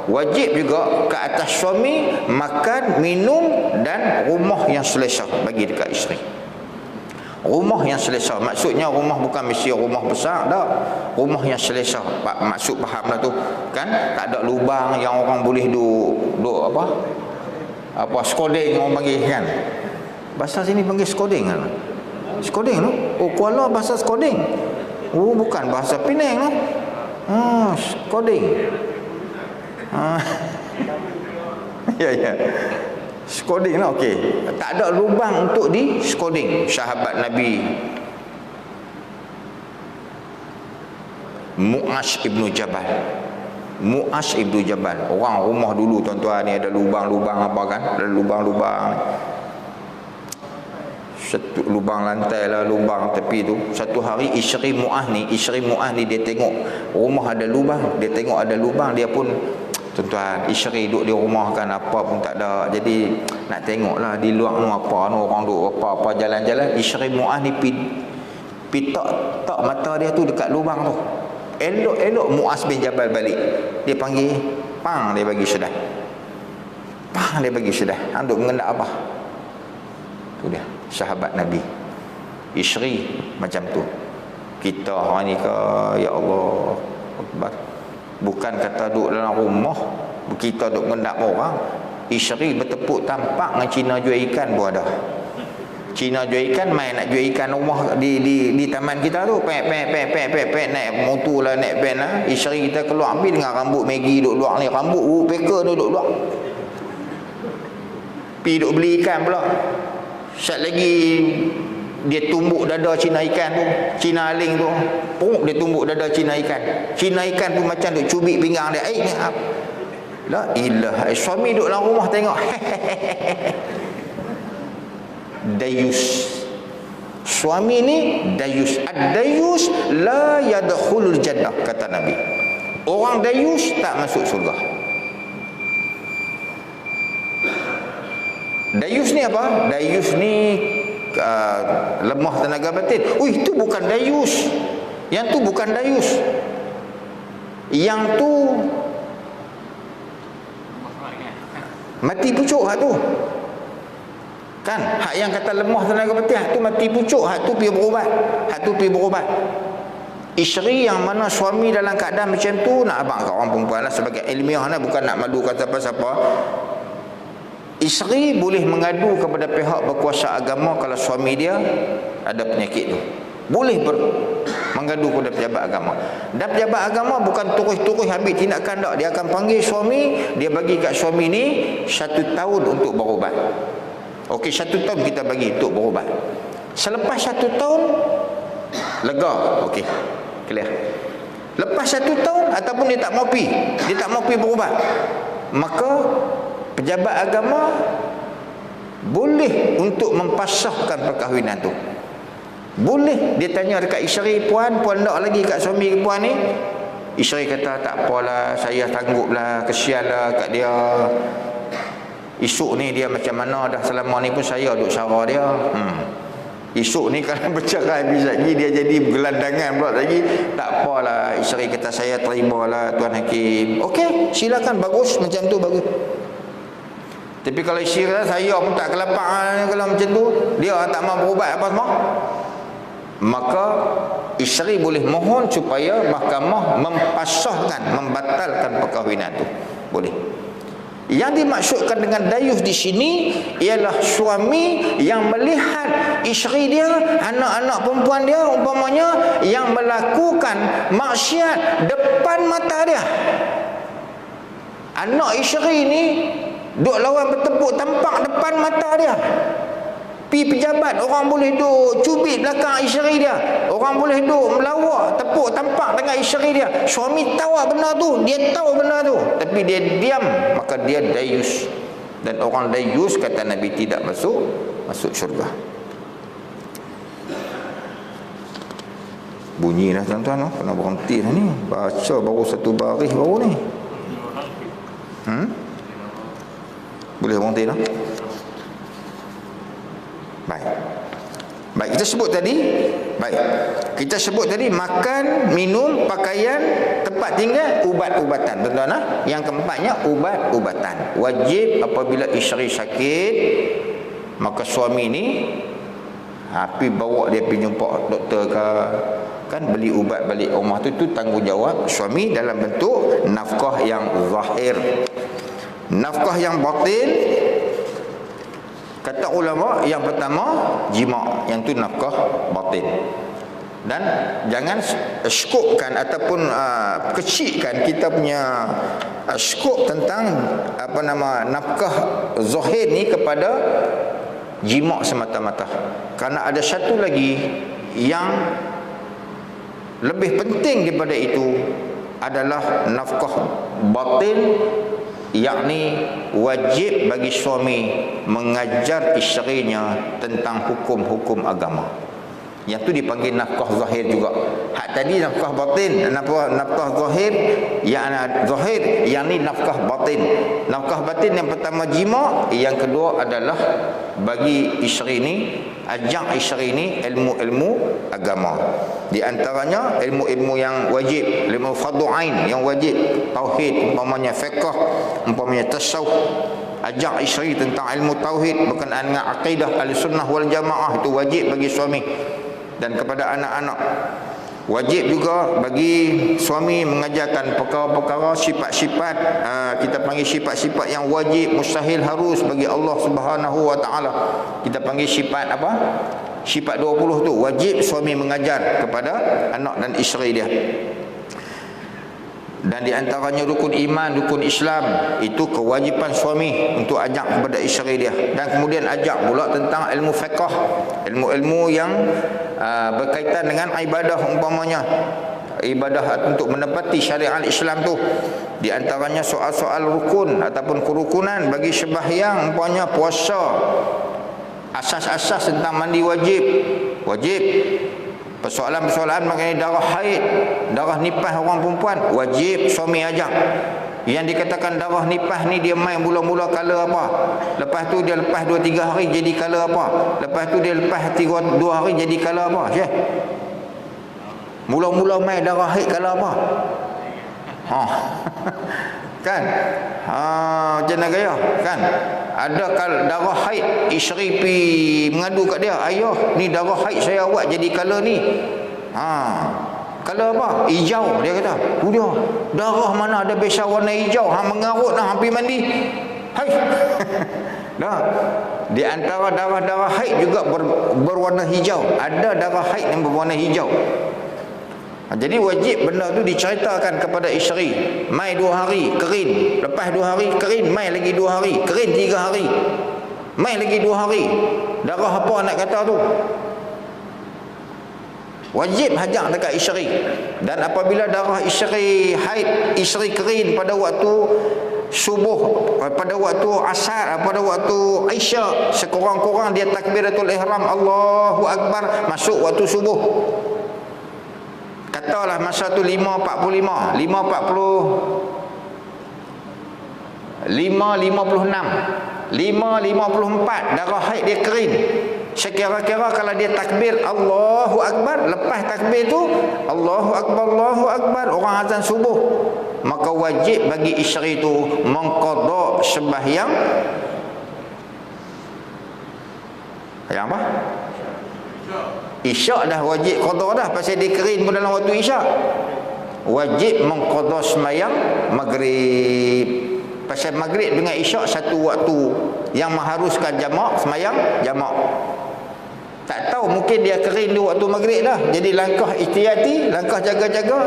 A: wajib juga ke atas suami makan, minum dan rumah yang selesa bagi dekat isteri. Rumah yang selesa, maksudnya rumah bukan mesti rumah besar dah. Rumah yang selesa, maksud fahamlah tu kan, tak ada lubang yang orang boleh duk apa skodeng orang panggil kan. Bahasa sini panggil skodeng kan. Skodeng tu. Oh, Kuala bahasa skodeng. Oh, bukan bahasa Penang tu. Skodeng. Ya. Skodeng lah, okey. Tak ada lubang untuk di skodeng. Sahabat Nabi Mu'az ibnu Jabal. Mu'az ibnu Jabal. Orang rumah dulu tuan-tuan ni ada lubang-lubang apa kan? Ada lubang-lubang. Satu lubang lantai lah, lubang tepi tu. Satu hari isteri Mu'az ni dia tengok rumah ada lubang, dia tengok ada lubang, dia pun, tuan-tuan, isteri duduk di rumah kan apa pun tak ada, jadi nak tengoklah di luar tu apa tu, orang duduk apa jalan-jalan. Isteri Mu'az ni tak mata dia tu dekat lubang tu. Elok-elok Mu'az bin Jabal balik, dia panggil, pang, dia bagi sedah. Pang, dia bagi sedah. Hang duk mengendak apa? Tu dia, sahabat Nabi. Isteri macam tu. Kita hari ni ke, ya Allah Akbar, bukan kata duduk dalam rumah kita duduk mengendap orang. Isteri bertepuk tampak dengan Cina jual ikan pun ada. Cina jual ikan, main nak jual ikan rumah di taman kita tu, pek naik motor lah, naik van lah. Isteri kita keluar ambil dengan rambut Maggi duduk luar ni, rambut peka duduk luar, pergi duduk beli ikan pula. Sat lagi dia tumbuk dada Cina ikan tu, Cina aling tu, dia tumbuk dada Cina ikan. Cina ikan pun macam duk cubit pinggang dia. Ni apa? La ilaha. Suami duduk dalam rumah tengok. Dayus. Suami ni dayus. Ad-dayus la yadkhulul jannah, kata Nabi. Orang dayus tak masuk surga. Dayus ni apa? Dayus ni lemah tenaga batin. Itu bukan dayus. Yang tu bukan dayus. Yang tu mati pucuk hak tu. Kan? Hak yang kata lemah tenaga batin, hak tu mati pucuk, hak tu pergi berubat. Hak tu pergi berubat. Isteri yang mana suami dalam keadaan macam tu, nak abang kat orang perempuan lah sebagai ilmiah lah, bukan nak madukan siapa-siapa. Isteri boleh mengadu kepada pihak berkuasa agama kalau suami dia ada penyakit tu. Boleh mengadu kepada pejabat agama. Dan pejabat agama bukan terus-terus ambil tindakan tak. Dia akan panggil suami, dia bagi kat suami ni 1 tahun untuk berubat. Okey, 1 tahun kita bagi untuk berubat. Selepas 1 tahun lega, okey, clear. Lepas 1 tahun ataupun dia tak mau pi berubat, maka pejabat agama boleh untuk mempasahkan perkahwinan tu. Boleh dia tanya dekat isteri, puan nak lagi kat suami puan ni? Isteri kata tak apalah, saya tangguplah, kesianlah kat dia. Esok ni dia macam mana dah, selama ni pun saya duk cara dia. Esok ni kalau bercerai habis lagi, dia jadi gelandangan pula lagi. Tak apalah, isteri kata saya terimalah Tuan Hakim. Okey, silakan, bagus, macam tu bagus. Tapi kalau isteri kata saya pun tak kelapak kalau macam tu, dia tak mau berubat apa semua, maka isteri boleh mohon supaya mahkamah mempasahkan, membatalkan perkahwinan tu. Boleh. Yang dimaksudkan dengan dayus di sini ialah suami yang melihat isteri dia, anak-anak perempuan dia umpamanya yang melakukan maksiat depan mata dia. Anak isteri ni duk lawan bertepuk tampak depan mata dia. Pi pejabat, orang boleh duk cubit belakang isteri dia. Orang boleh duk melawak, tepuk tampak dengan isteri dia. Suami tahu benda tu, dia tahu benda tu, tapi dia diam, maka dia dayus. Dan orang dayus kata Nabi tidak masuk syurga. Bunyi dah tuan-tuan, kena berhenti dah ni. Baca baru 1 baris baru ni. Boleh berhenti dah. Baik, kita sebut tadi. Kita sebut tadi makan, minum, pakaian, tempat tinggal, ubat-ubatan. Tuan-tuan, yang keempatnya ubat-ubatan. Wajib apabila isteri sakit, maka suami ni pergi bawa dia pergi jumpa doktor ke, kan beli ubat balik rumah tu tanggungjawab suami dalam bentuk nafkah yang zahir. Nafkah yang batin, kata ulama, yang pertama jima', yang tu nafkah batin. Dan jangan skopkan ataupun kecilkan kita punya skop tentang nafkah zahir ni kepada jima' semata-mata. Kerana ada satu lagi yang lebih penting daripada itu adalah nafkah batin, yakni wajib bagi suami mengajar isterinya tentang hukum-hukum agama. Yang tu dipanggil nafkah zahir juga. Hak tadi nafkah batin, nafkah zahir, yang ni nafkah batin. Nafkah batin yang pertama jima', yang kedua adalah bagi isteri ni, ajak isteri ni ilmu-ilmu agama. Di antaranya ilmu-ilmu yang wajib, ilmu fardu ain yang wajib, tauhid, umpamanya fiqh, umpamanya tasawuf. Ajak isteri tentang ilmu tauhid berkenaan dengan akidah Ahlussunnah wal Jamaah, itu wajib bagi suami. Dan kepada anak-anak, wajib juga bagi suami mengajarkan perkara-perkara sifat-sifat, kita panggil sifat-sifat yang wajib, mustahil, harus bagi Allah Subhanahu wa taala. Kita panggil sifat apa? Sifat 20 tu wajib suami mengajar kepada anak dan isteri dia. Dan di antaranya rukun iman, rukun Islam, itu kewajipan suami untuk ajak kepada isteri dia. Dan kemudian ajak pula tentang ilmu fiqh, ilmu-ilmu yang berkaitan dengan ibadah umpamanya, ibadah untuk menepati syariat Islam tu. Di antaranya soal-soal rukun ataupun kerukunan bagi sembahyang, umpamanya puasa, asas-asas tentang mandi wajib. Persoalan-persoalan mengenai darah haid, darah nipah orang perempuan, wajib suami ajak. Yang dikatakan darah nipah ni dia main mula-mula kala apa, lepas tu dia lepas 2-3 hari jadi kala apa, lepas tu dia lepas 2 hari jadi kala apa, Syekh? Mula-mula main darah haid kala apa? Kan? Macam mana gaya? Kan? Ada darah haid, isteri pi mengadu kat dia, ayah ni darah haid saya awak jadi kala ni. Kala apa? Hijau, dia kata. Tu dia. Darah mana ada biasa warna hijau, mengarut hampir mandi. Hai. Dah. Di antara darah-darah haid juga berwarna hijau. Ada darah haid yang berwarna hijau. Jadi wajib benda tu diceritakan kepada isteri. Mai 2 hari kering, lepas 2 hari kering, mai lagi 2 hari, kering 3 hari, mai lagi 2 hari. Darah apa nak kata tu? Wajib hajak dekat isteri. Dan apabila darah isteri haid, isteri kering pada waktu subuh, pada waktu asar, pada waktu isyak, sekurang-kurang dia takbiratul ihram, Allahu Akbar, masuk waktu subuh. Katalah masa tu 5.45, 5.56, 5.54 darah haid dia kering. Sekira-kira kalau dia takbir Allahu Akbar, lepas takbir tu Allahu Akbar, Allahu Akbar, orang azan subuh, maka wajib bagi isteri tu mengqada sembahyang yang apa? Isyak dah wajib qada dah, pasal dia kering pun dalam waktu isyak. Wajib mengqada sembahyang maghrib. Pasal maghrib dengan isyak satu waktu yang mengharuskan jamak, sembahyang jamak. Tak tahu, mungkin dia kering di waktu maghrib dah. Jadi langkah ihtiyati, langkah jaga-jaga,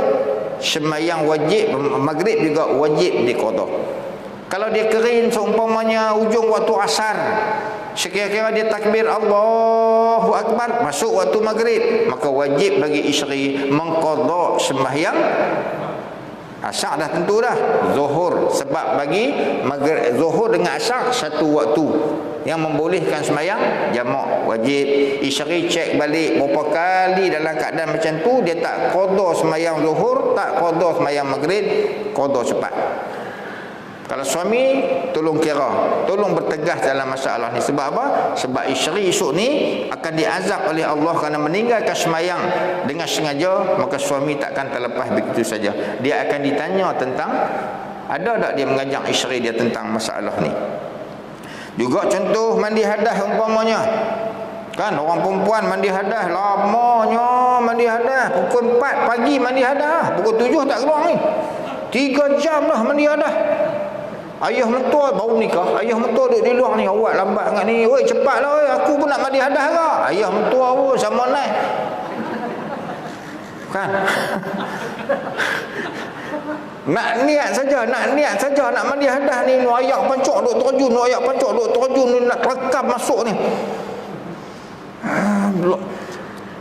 A: sembahyang wajib maghrib juga wajib diqada. Kalau dia kering seumpamanya ujung waktu asar, sekira-kira dia takbir Allahu Akbar, masuk waktu maghrib, maka wajib bagi isteri mengqada sembahyang asar. Dah tentu dah zuhur, sebab bagi maghrib, zuhur dengan asar satu waktu yang membolehkan sembahyang jamak. Wajib isteri cek balik berapa kali dalam keadaan macam tu dia tak qada sembahyang zuhur, tak qada sembahyang maghrib, qada cepat. Kalau suami, tolong kira, tolong bertegas dalam masalah ni. Sebab apa? Sebab isteri esok ni akan diazab oleh Allah kerana meninggalkan sembahyang dengan sengaja, maka suami takkan terlepas begitu saja. Dia akan ditanya tentang, ada tak dia mengajak isteri dia tentang masalah ni. Juga contoh mandi hadas umpamanya. Kan orang perempuan mandi hadas, lamanya mandi hadas, pukul 4 pagi mandi hadas, pukul 7 tak keluar ni. 3 jam dah mandi hadas. Ayah mentua baru nikah, ayah mentua duduk di luar ni, awak lambat sangat ni, oi cepatlah oi, aku pun nak mandi hadas ke? Ayah mentua pun sama naik. Kan? Nak niat saja nak mandi hadas ni, nu ayak pancuk duk terjun, nak rekam masuk ni.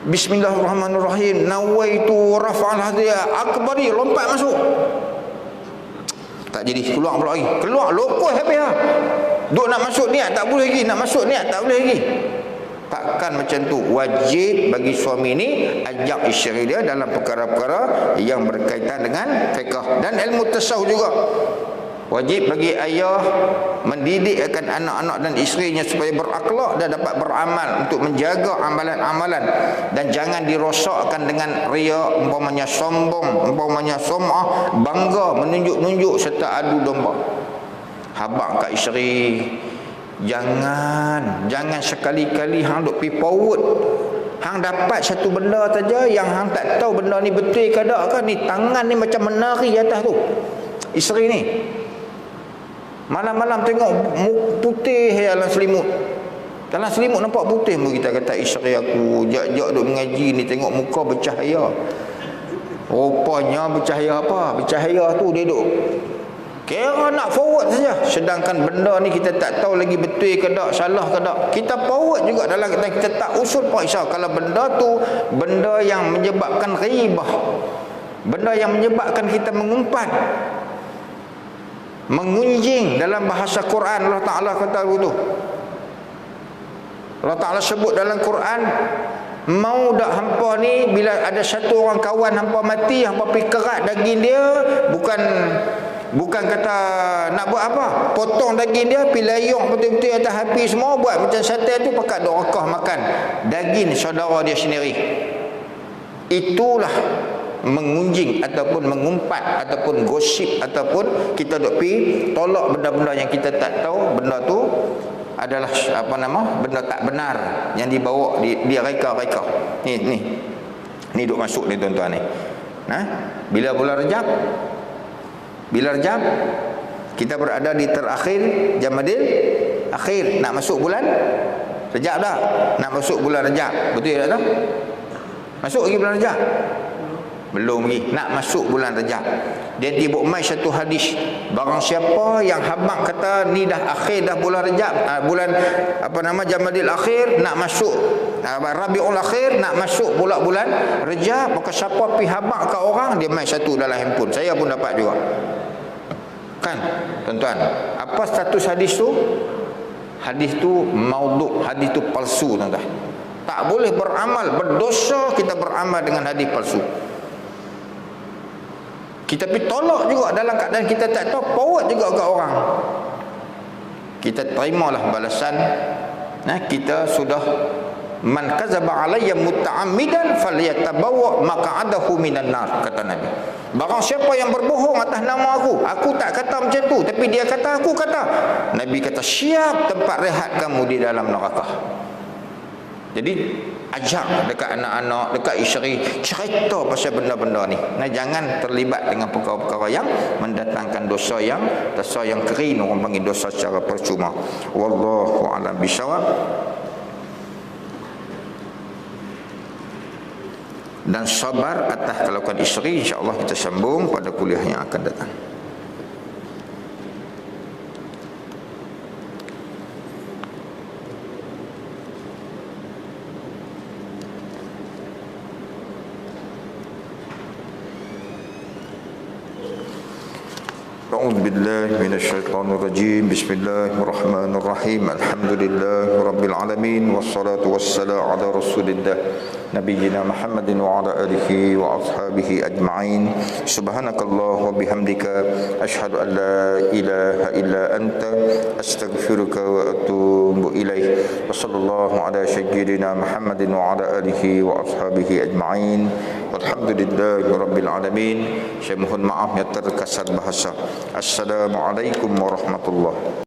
A: Bismillahirrahmanirrahim. Nawaitu raf'al hadiah akbari, lompat masuk. Tak jadi, keluar pula lagi. Keluar lokoh habis lah. Duk nak masuk niat tak boleh lagi, nak masuk niat tak boleh lagi. Takkan macam tu. Wajib bagi suami ni ajak isteri dia dalam perkara-perkara yang berkaitan dengan fiqh dan ilmu tasawuf juga. Wajib bagi ayah mendidik akan anak-anak dan isterinya supaya berakhlak dan dapat beramal untuk menjaga amalan-amalan, dan jangan dirosakkan dengan riya, umpamanya sombong, umpamanya sum'ah, bangga, menunjuk-nunjuk serta adu domba. Habaq kat isteri, jangan sekali-kali hang duk pi forward. Hang dapat satu benda saja yang hang tak tahu benda ni betul ke tak kan, ni tangan ni macam menari atas tu. Isteri ni malam-malam tengok putih dalam selimut. Dalam selimut nampak putih pun kita kata isteri aku jak-jak duk mengaji ni tengok muka bercahaya. Rupanya bercahaya apa? Bercahaya tu dia duk kira nak forward saja. Sedangkan benda ni kita tak tahu lagi betul ke tak, salah ke tak. Kita forward juga dalam kita tak usul paksa. Kalau benda tu benda yang menyebabkan ghibah, benda yang menyebabkan kita mengumpat, mengunjing, dalam bahasa Quran Allah Ta'ala kata begitu. Allah Ta'ala sebut dalam Quran, mau dak hampa ni bila ada satu orang kawan hampa mati, hampa pergi kerat daging dia, bukan kata nak buat apa, potong daging dia, pergi layung betul-betul atas api semua, buat macam sate tu, pakat duk rekah makan daging saudara dia sendiri. Itulah mengunjing ataupun mengumpat ataupun gosip, ataupun kita duk pergi tolak benda-benda yang kita tak tahu benda tu adalah benda tak benar yang dibawa dia reka-reka. Ni duk masuk ni tuan-tuan ni. Bila bulan Rajab kita berada di terakhir Jamadil akhir, nak masuk bulan Rajab dah. Nak masuk bulan Rajab. Betul tak tu? Masuk lagi bulan Rajab? Belum lagi. Nak masuk bulan Rajab. Dia tiba mai satu hadis, barang siapa yang habaq kata ni dah akhir dah bulan Rajab, bulan Jamadil akhir, nak masuk Rabiul akhir, nak masuk pula bulan Rajab, maka siapa pi habaq ke orang, dia mai satu dalam handphone. Saya pun dapat juga. Kan tuan-tuan, apa status hadis tu? Hadis tu maudhu', hadis tu palsu tuan-tuan. Tak boleh beramal, berdosa kita beramal dengan hadis palsu. Kita pergi tolak juga dalam keadaan kita tak tahu, forward juga ke orang. Kita terimalah balasan. Kita sudah, man kadzaba alayya muta'ammidan falyatabawa maq'adahu minan nar, kata Nabi. Barang siapa yang berbohong atas nama aku tak kata macam tu, tapi dia kata aku kata. Nabi kata siap tempat rehat kamu di dalam neraka. Jadi ajak dekat anak-anak, dekat isteri, cerita pasal benda-benda ni. Jangan terlibat dengan perkara-perkara yang mendatangkan dosa yang kering, orang panggil dosa secara percuma. Wallahu a'lam bishawab. Dan sabar atas kelakuan isteri, insya-Allah kita sambung pada kuliah yang akan datang. أعوذ بالله من الشيطان الرجيم بسم الله الرحمن الرحيم الحمد لله رب العالمين والصلاة والسلام على رسول الله نبينا محمد وعلى آله وأصحابه أجمعين سبحانك الله وبحمدك أشهد أن لا إله إلا أنت أستغفرك وأتوب إليك وصلى الله على سيدنا محمد وعلى آله وأصحابه أجمعين والحمد لله رب العالمين. Saya mohon maaf yang terkasar bahasa. Assalamualaikum warahmatullahi